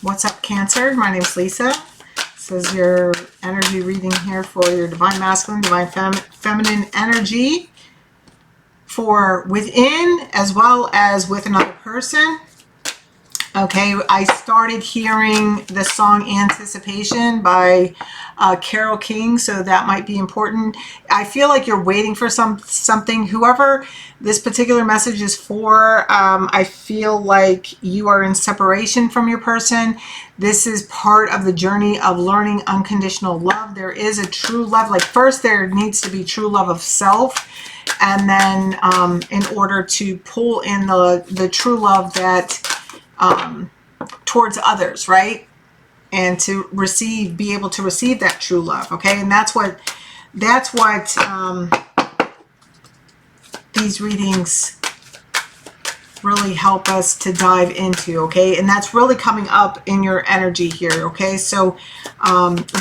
What's up, Cancer? My name is Lisa. This is your energy reading here for your divine masculine, divine feminine energy for within as well as with another person. Okay, I started hearing the song Anticipation by Carole King, so that might be important. I feel like you're waiting for something. Whoever this particular message is for, I feel like you are in separation from your person. This is part of the journey of learning unconditional love. There is a true love. Like first there needs to be true love of self, and then in order to pull in the true love that towards others, right? And to receive, be able to receive that true love. Okay. And that's what these readings really help us to dive into. Okay. And that's really coming up in your energy here. Okay. So,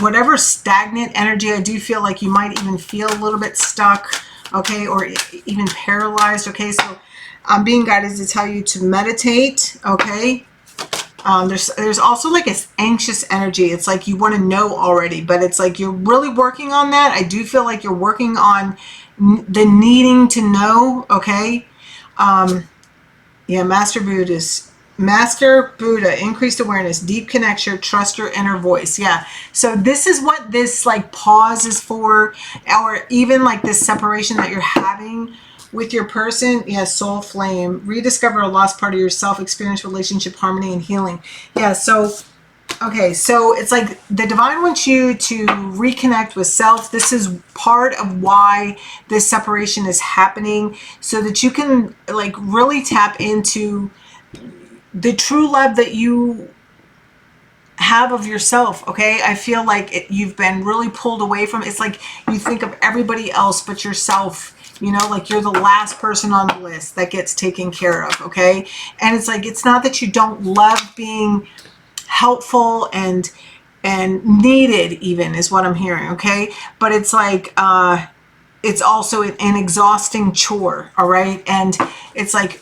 whatever stagnant energy, I do feel like you might even feel a little bit stuck. Okay. Or even paralyzed. Okay. So I'm being guided to tell you to meditate. Okay. There's also like an anxious energy. It's like you want to know already, but it's like you're really working on that. I do feel like you're working on the needing to know. Okay. Yeah. Master Buddha, increased awareness, deep connection, trust your inner voice. Yeah. So this is what this like pause is for, or even like this separation that you're having with your person. Yeah, soul flame, rediscover a lost part of yourself, experience relationship harmony and healing. Yeah, so okay, so it's like the divine wants you to reconnect with self. This is part of why this separation is happening, so that you can like really tap into the true love that you have of yourself. Okay, I feel like you've been really pulled away from. It's like you think of everybody else but yourself. You know, like you're the last person on the list that gets taken care of. Okay. And it's like, it's not that you don't love being helpful and needed even, is what I'm hearing. Okay. But it's like, it's also an exhausting chore. All right. And it's like,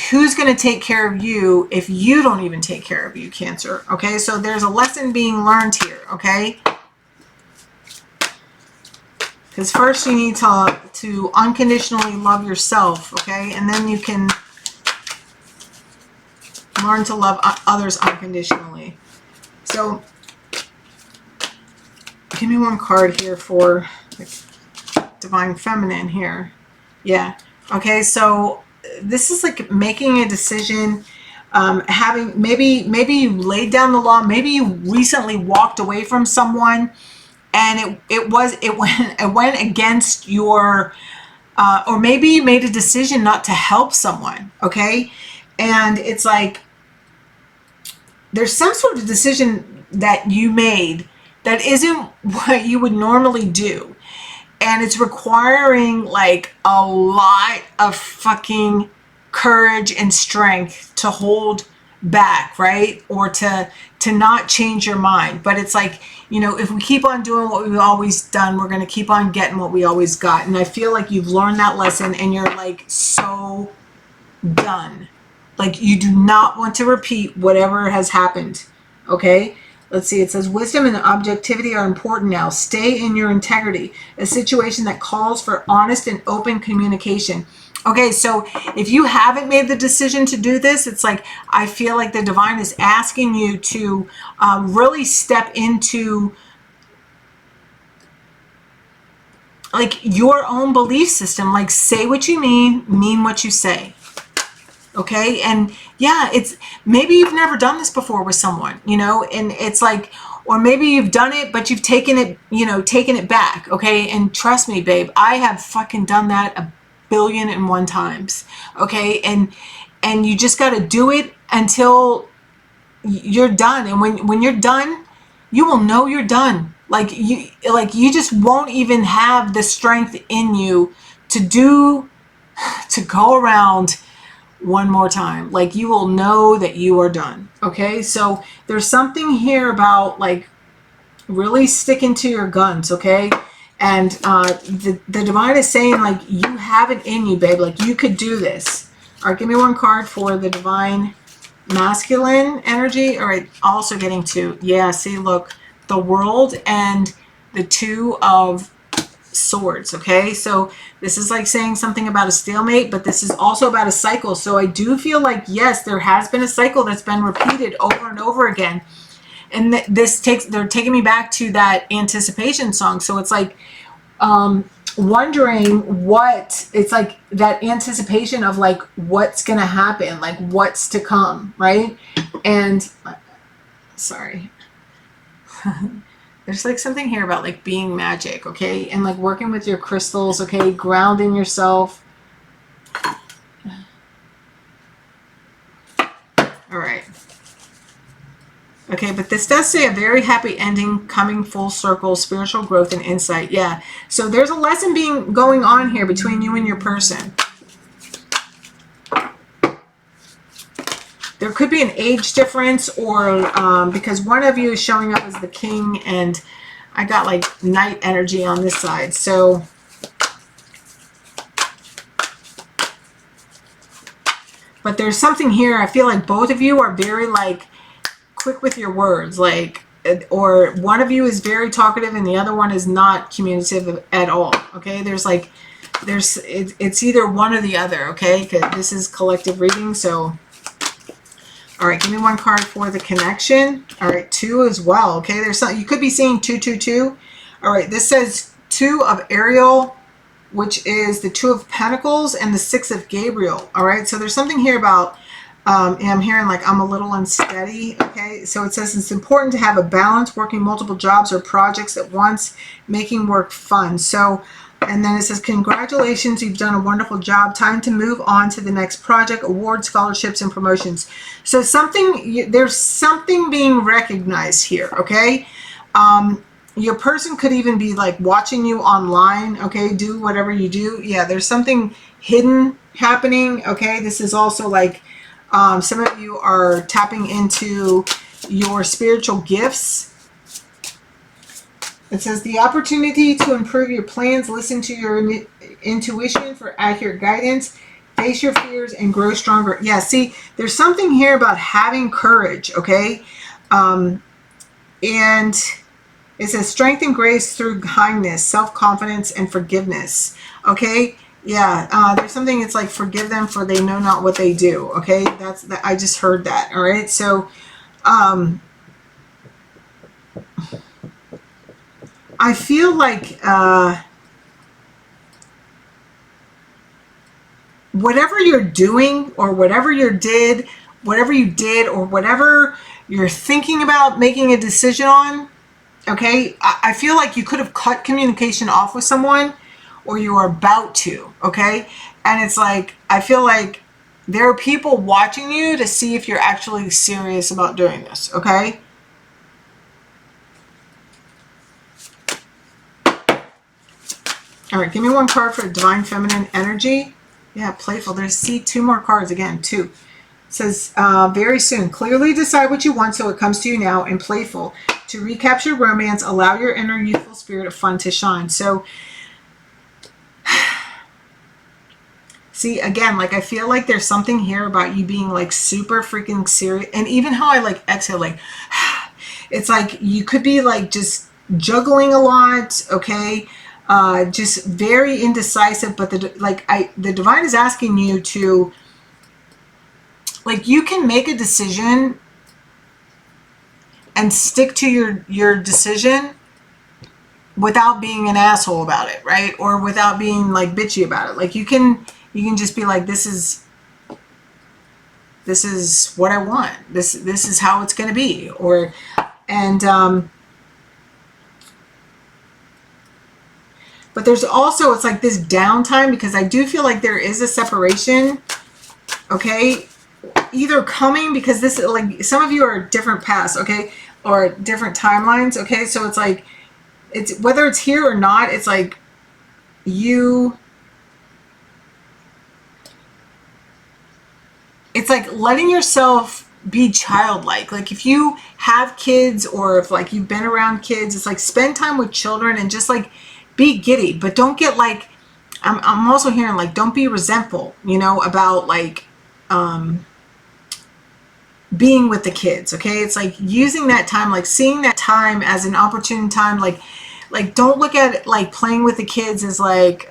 who's going to take care of you if you don't even take care of you, Cancer? Okay. So there's a lesson being learned here. Okay. Because first you need to unconditionally love yourself, okay? And then you can learn to love others unconditionally. So, give me one card here for Divine Feminine here. Yeah. Okay, so this is like making a decision, having, maybe you laid down the law, maybe you recently walked away from someone, and it went against your, or maybe you made a decision not to help someone, okay? And it's like, there's some sort of decision that you made that isn't what you would normally do. And it's requiring like a lot of fucking courage and strength to hold back, right? Or to not change your mind. But it's like, you know, if we keep on doing what we've always done, we're going to keep on getting what we always got. And I feel like you've learned that lesson and you're like so done. Like you do not want to repeat whatever has happened. Okay. Let's see. It says wisdom and objectivity are important now. Stay in your integrity. A situation that calls for honest and open communication. Okay, so if you haven't made the decision to do this, it's like I feel like the divine is asking you to really step into like your own belief system. Like say what you mean what you say. Okay, and yeah, it's maybe you've never done this before with someone, you know, and it's like, or maybe you've done it, but you've taken it, you know, taken it back. Okay, and trust me, babe, I have fucking done that a billion and one times. Okay, and you just got to do it until you're done. And when you're done, you will know you're done. Like you just won't even have the strength in you to go around one more time. Like you will know that you are done. Okay, so there's something here about like really sticking to your guns. Okay, and the divine is saying like you have it in you, babe. Like you could do this. All right, give me one card for the divine masculine energy. All right, also getting 2. Yeah, see, look, the World and the 2 of Swords. Okay, so this is like saying something about a stalemate, but this is also about a cycle. So I do feel like, yes, there has been a cycle that's been repeated over and over again. And they're taking me back to that anticipation song. So it's like, wondering what, it's like that anticipation of like what's gonna happen, like what's to come, right? And sorry. There's like something here about like being magic, okay? And like working with your crystals, okay? Grounding yourself. All right. Okay, but this does say a very happy ending, coming full circle, spiritual growth and insight. Yeah. So there's a lesson going on here between you and your person. There could be an age difference, or because one of you is showing up as the king, and I got like knight energy on this side. So but there's something here. I feel like both of you are very like quick with your words, like, or one of you is very talkative and the other one is not communicative at all. Okay, there's like, it's either one or the other. Okay, because this is collective reading. So all right, give me one card for the connection. All right, 2 as well. Okay, there's some, you could be seeing 222. All right, this says 2 of Ariel, which is the 2 of Pentacles, and the 6 of Gabriel. All right, so there's something here about, I'm hearing like I'm a little unsteady. Okay, so it says it's important to have a balance, working multiple jobs or projects at once, making work fun. So, and then it says, congratulations, you've done a wonderful job. Time to move on to the next project, awards, scholarships, and promotions. So there's something being recognized here, okay? Your person could even be like watching you online, okay? Do whatever you do. Yeah, there's something hidden happening, okay? This is also like, some of you are tapping into your spiritual gifts. It says the opportunity to improve your plans, listen to your intuition for accurate guidance, face your fears and grow stronger. Yeah, see, there's something here about having courage, okay? And it says strength and grace through kindness, self-confidence, and forgiveness, okay? Yeah, there's something, it's like, forgive them for they know not what they do, okay? I just heard that, all right? So, I feel like whatever you're doing or whatever you did or whatever you're thinking about making a decision on, okay, I feel like you could have cut communication off with someone, or you are about to, okay? And it's like, I feel like there are people watching you to see if you're actually serious about doing this, okay? All right, give me one card for Divine Feminine Energy. Yeah, playful. There's, see, 2 more cards again, 2. It says, very soon, clearly decide what you want so it comes to you now, and playful. To recapture romance, allow your inner youthful spirit of fun to shine. So, see, again, like, I feel like there's something here about you being like super freaking serious. And even how I like exhale, like, it's like you could be like just juggling a lot, okay? Just very indecisive, but the divine is asking you to, like, you can make a decision and stick to your decision without being an asshole about it, right? Or without being like bitchy about it. Like, you can just be like, this is what I want. This is how it's going to be. Or, and, but there's also, it's like this downtime, because I do feel like there is a separation, okay? Either coming, because this is like, some of you are different paths, okay? Or different timelines, okay? So it's like, it's whether it's here or not, it's like it's like letting yourself be childlike. Like, if you have kids, or if like you've been around kids, it's like spend time with children and just like be giddy, but don't get like, I'm also hearing like, don't be resentful, you know, about like, being with the kids. Okay, it's like using that time, like seeing that time as an opportune time. Like don't look at it like playing with the kids as like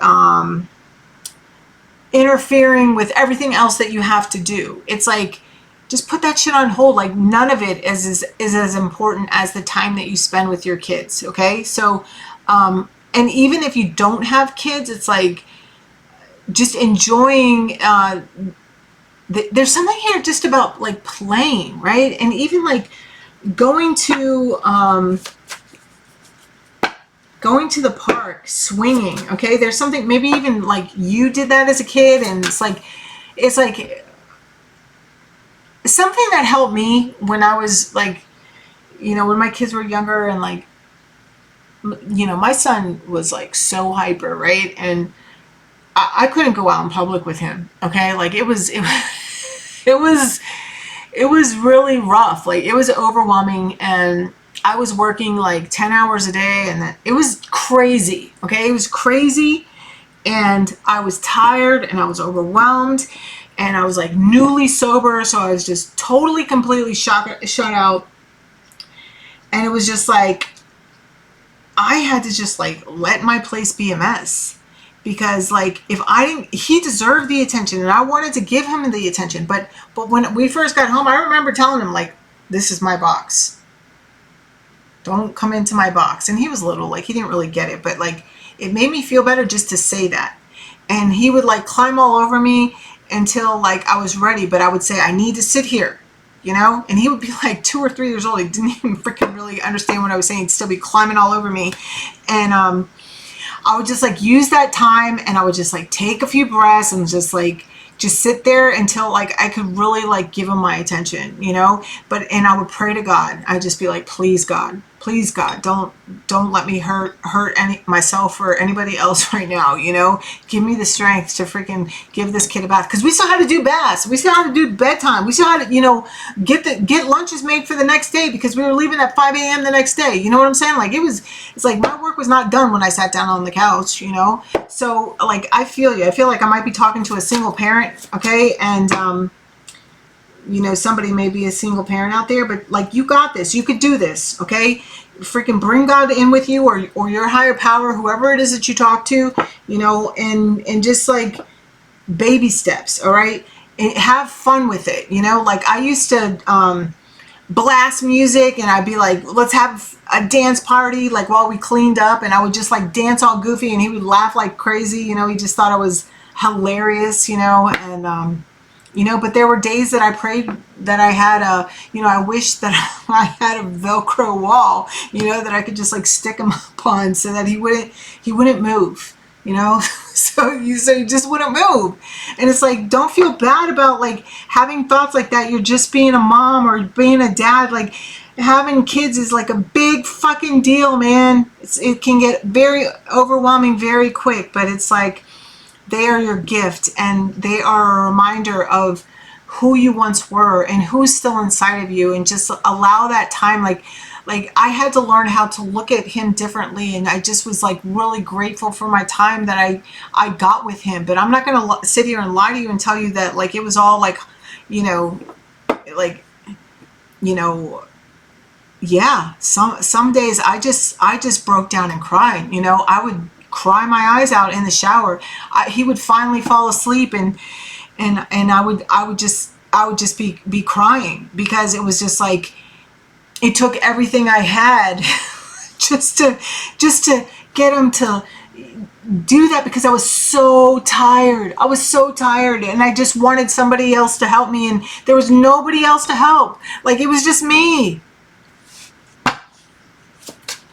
interfering with everything else that you have to do. It's like, just put that shit on hold. Like none of it is as important as the time that you spend with your kids. Okay, so and even if you don't have kids, it's like just enjoying there's something here just about like playing, right? And even like going to the park, swinging. Okay, there's something, maybe even like you did that as a kid, and it's like something that helped me when I was like, when my kids were younger, and like, my son was like so hyper, right? And I couldn't go out in public with him. Okay, like it was really rough. Like it was overwhelming, and I was working like 10 hours a day, and it was crazy. Okay, it was crazy, and I was tired, and I was overwhelmed, and I was like newly sober, so I was just totally, completely shut out, and it was just like I had to just like let my place be a mess. Because like if I didn't, he deserved the attention, and I wanted to give him the attention. But when we first got home, I remember telling him like, "This is my box. Don't come into my box." And he was little, like he didn't really get it, but like it made me feel better just to say that. And he would like climb all over me until like I was ready. But I would say, "I need to sit here," and he would be like 2 or 3 years old. He didn't even freaking really understand what I was saying. He'd still be climbing all over me, and I would just like use that time, and I would just like take a few breaths and just sit there until like I could really like give him my attention, and I would pray to God. I'd just be like, please God, don't let me hurt myself or anybody else right now. Give me the strength to freaking give this kid a bath, because we still had to do baths, we still had to do bedtime, we still had to get lunches made for the next day, because we were leaving at 5 a.m. the next day. You know what I'm saying? Like it's like my work was not done when I sat down on the couch. So like I feel you. I feel like I might be talking to a single parent. Okay, and somebody may be a single parent out there, but like, you got this, you could do this. Okay, freaking bring God in with you, or your higher power, whoever it is that you talk to, and just like baby steps. All right, and have fun with it. Like I used to blast music, and I'd be like, let's have a dance party like while we cleaned up, and I would just like dance all goofy, and he would laugh like crazy. He just thought I was hilarious. And but there were days that I prayed that I had I wish that I had a Velcro wall, that I could just like stick him up on, so that he wouldn't move, so you just wouldn't move. And it's like, don't feel bad about like having thoughts like that. You're just being a mom or being a dad. Like having kids is like a big fucking deal, man. It can get very overwhelming very quick, but it's like, they are your gift, and they are a reminder of who you once were and who's still inside of you. And just allow that time. Like I had to learn how to look at him differently, and I just was like really grateful for my time that I got with him. But I'm not going to sit here and lie to you and tell you that like it was all like, yeah, some days I just broke down and cried. I would cry my eyes out in the shower. He would finally fall asleep, and I would just be crying, because it was just like it took everything I had just to get him to do that, because I was so tired. And I just wanted somebody else to help me, and there was nobody else to help. Like it was just me.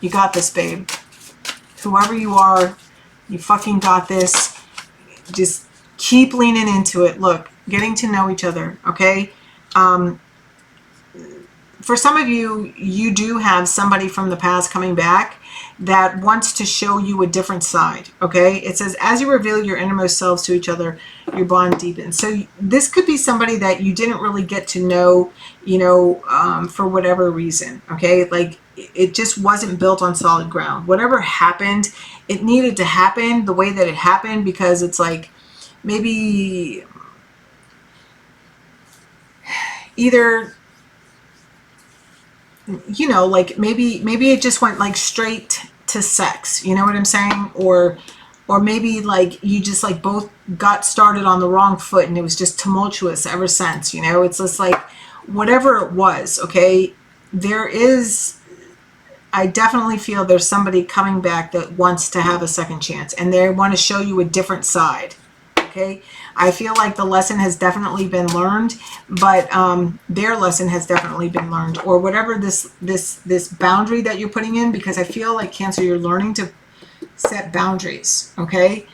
You got this, babe. Whoever you are, you fucking got this. Just keep leaning into it. Look, getting to know each other, okay? For some of you, you do have somebody from the past coming back that wants to show you a different side, okay? It says, as you reveal your innermost selves to each other, your bond deepens. So this could be somebody that you didn't really get to know, for whatever reason, okay? Like it just wasn't built on solid ground. Whatever happened, it needed to happen the way that it happened, because it's like maybe either you know, like maybe it just went like straight to sex, you know what I'm saying? Or maybe like you just like both got started on the wrong foot and it was just tumultuous ever since, you know? It's just like whatever it was, okay? There is, I definitely feel there's somebody coming back that wants to have a second chance and they want to show you a different side. Okay, I feel like the lesson has definitely been learned, but their lesson has definitely been learned, or whatever this boundary that you're putting in, because I feel like Cancer, you're learning to set boundaries. Okay,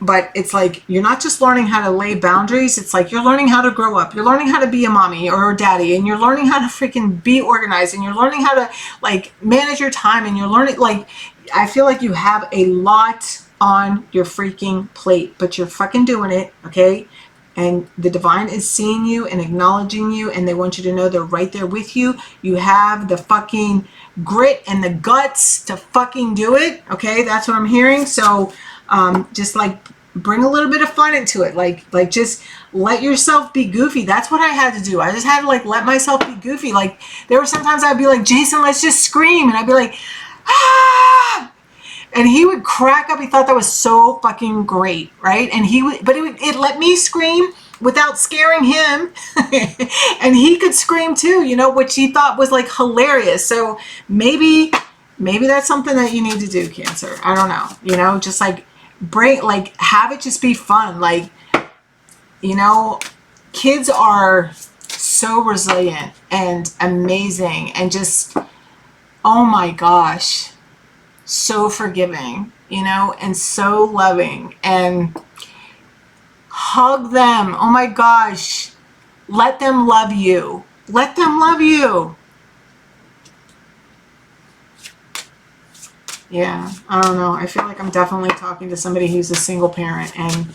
but it's like you're not just learning how to lay boundaries, it's like you're learning how to grow up, you're learning how to be a mommy or a daddy, and you're learning how to freaking be organized, and you're learning how to like manage your time, and you're learning, like, I feel like you have a lot on your freaking plate, but you're fucking doing it. Okay, and the divine is seeing you and acknowledging you, and they want you to know they're right there with you. You have the fucking grit and the guts to fucking do it. Okay, that's what I'm hearing. So just like bring a little bit of fun into it, like just let yourself be goofy. That's what I had to do. I just had to like let myself be goofy. Like there were sometimes I'd be like, Jason, let's just scream, and I'd be like, ah, and he would crack up. He thought that was so fucking great, right? And he would, but it let me scream without scaring him, and he could scream too, you know, which he thought was like hilarious. So maybe that's something that you need to do, Cancer. I don't know, you know, just like bring, like, have it just be fun. Like, you know, kids are so resilient and amazing and just, oh my gosh, so forgiving, you know, and so loving, and hug them. Oh my gosh, let them love you. Let them love you. Yeah, I don't know. I feel like I'm definitely talking to somebody who's a single parent, and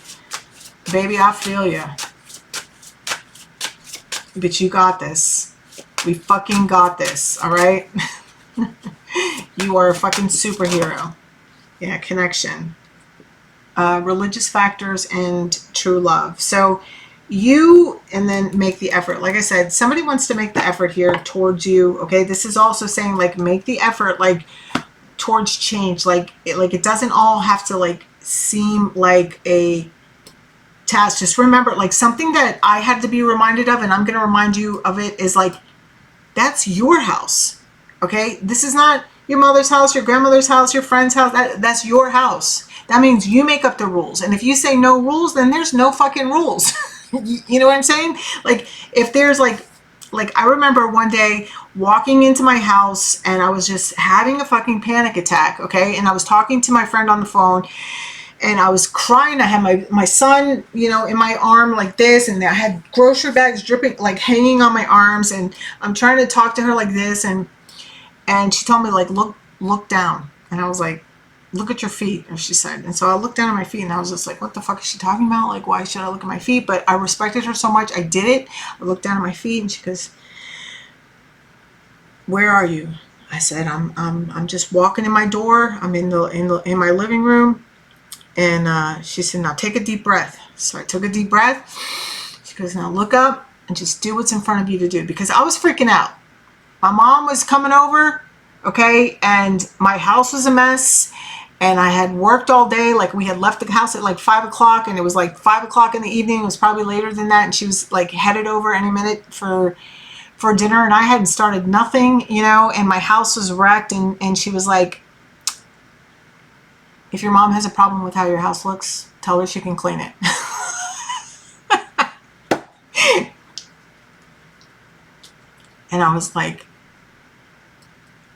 baby, I feel you. But you got this. We fucking got this, all right? You are a fucking superhero. Yeah, connection. Religious factors and true love. So you, and then make the effort. Like I said, somebody wants to make the effort here towards you. Okay, this is also saying like make the effort, like towards change. Like it doesn't all have to like seem like a task. Just remember, like something that I had to be reminded of, and I'm going to remind you of it, is like that's your house. Okay, this is not your mother's house, your grandmother's house, your friend's house. That's your house. That means you make up the rules. And if you say no rules, then there's no fucking rules. You know what I'm saying? Like if there's like I remember one day walking into my house and I was just having a fucking panic attack. Okay, and I was talking to my friend on the phone. And I was crying. I had my son, you know, in my arm like this. And I had grocery bags dripping, like hanging on my arms. And I'm trying to talk to her like this. And she told me, like, look down. And I was like, look at your feet, as she said. And so I looked down at my feet and I was just like, what the fuck is she talking about? Like, why should I look at my feet? But I respected her so much. I did it. I looked down at my feet and she goes, where are you? I said, I'm just walking in my door. I'm in my living room. And she said, now take a deep breath. So I took a deep breath. She goes, now look up and just do what's in front of you to do. Because I was freaking out. My mom was coming over, okay, and my house was a mess. And I had worked all day. Like we had left the house at like 5 o'clock, and it was like 5 o'clock in the evening. It was probably later than that. And she was like headed over any minute for dinner. And I hadn't started nothing, you know, and my house was wrecked. And she was like, if your mom has a problem with how your house looks, tell her she can clean it. And I was like,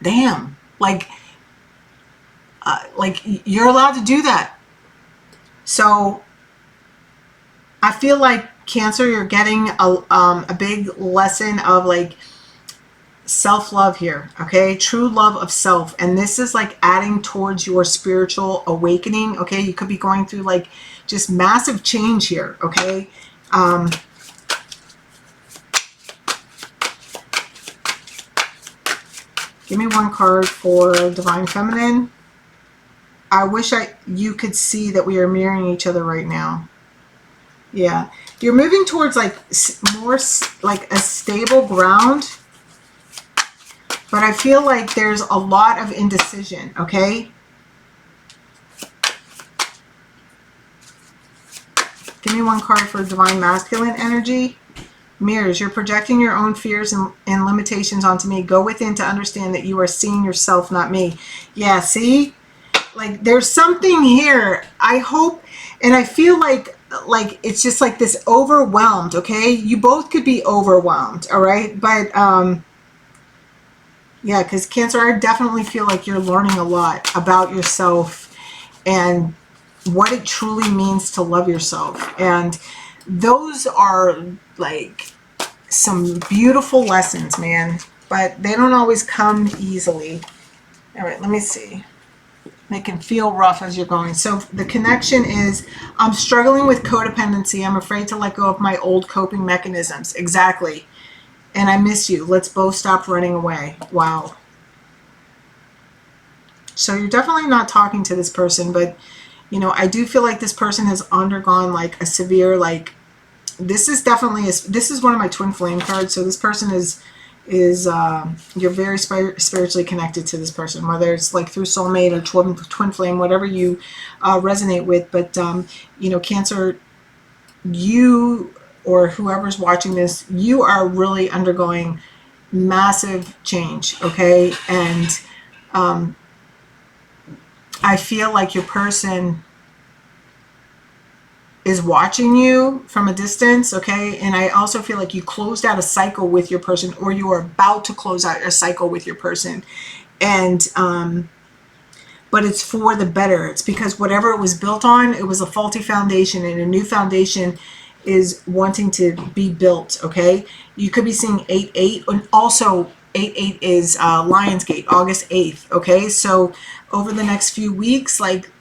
damn, like you're allowed to do that. So I feel like, Cancer, you're getting a big lesson of like self-love here, okay? True love of self. And this is like adding towards your spiritual awakening, okay? You could be going through like just massive change here, okay? Give me one card for Divine Feminine. I wish you could see that we are mirroring each other right now. Yeah. You're moving towards like more like a stable ground. but I feel like there's a lot of indecision, okay? Give me one card for Divine Masculine energy. Mirrors, you're projecting your own fears and limitations onto me. Go within to understand that you are seeing yourself, not me. Yeah, see? Like, there's something here. I hope, and I feel like it's just like this overwhelmed, okay? You both could be overwhelmed, all right? But, yeah, because Cancer, I definitely feel like you're learning a lot about yourself and what it truly means to love yourself. And those are like some beautiful lessons, man, but they don't always come easily. All right, let me see. They can feel rough as you're going. So the connection is, I'm struggling with codependency. I'm afraid to let go of my old coping mechanisms. Exactly. And I miss you. Let's both stop running away. Wow. So you're definitely not talking to this person, but you know, I do feel like this person has undergone like a severe, like, this is definitely, this is one of my twin flame cards. So this person is you're very spiritually connected to this person, whether it's like through soulmate or twin flame, whatever you resonate with. But you know, Cancer, you or whoever's watching this, you are really undergoing massive change, okay? And I feel like your person is watching you from a distance, okay? And I also feel like you closed out a cycle with your person, or you are about to close out a cycle with your person. And but it's for the better. It's because whatever it was built on, it was a faulty foundation, and a new foundation is wanting to be built, okay? You could be seeing 8-8, and also 8-8 is Lionsgate, August 8th, okay? So over the next few weeks, like,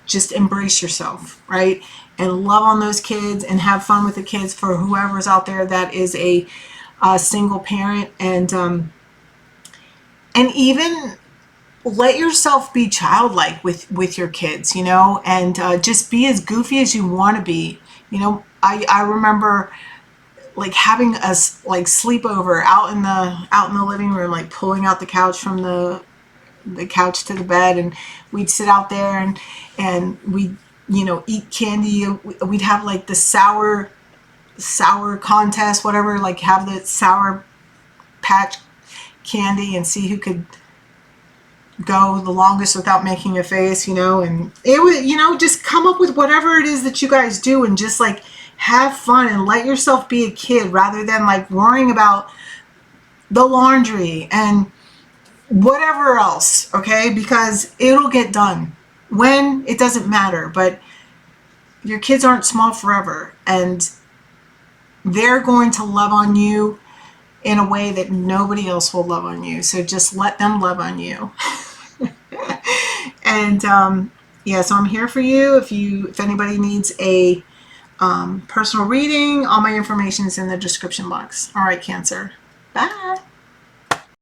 just embrace yourself, right? And love on those kids and have fun with the kids, for whoever's out there that is a single parent. And even let yourself be childlike with your kids, you know, and just be as goofy as you want to be. You know, I remember like having us like sleepover out in the living room, like pulling out the couch from the couch to the bed, and we'd sit out there and we'd, you know, eat candy. We'd have like the sour contest, whatever, like have the sour patch candy and see who could go the longest without making a face, you know. And it would, you know, just come up with whatever it is that you guys do and just like have fun and let yourself be a kid, rather than like worrying about the laundry and whatever else, okay? Because it'll get done. When, it doesn't matter, but your kids aren't small forever, and they're going to love on you in a way that nobody else will love on you. So just let them love on you. And yeah, so I'm here for you. If anybody needs a personal reading, all my information is in the description box. All right, Cancer. Bye.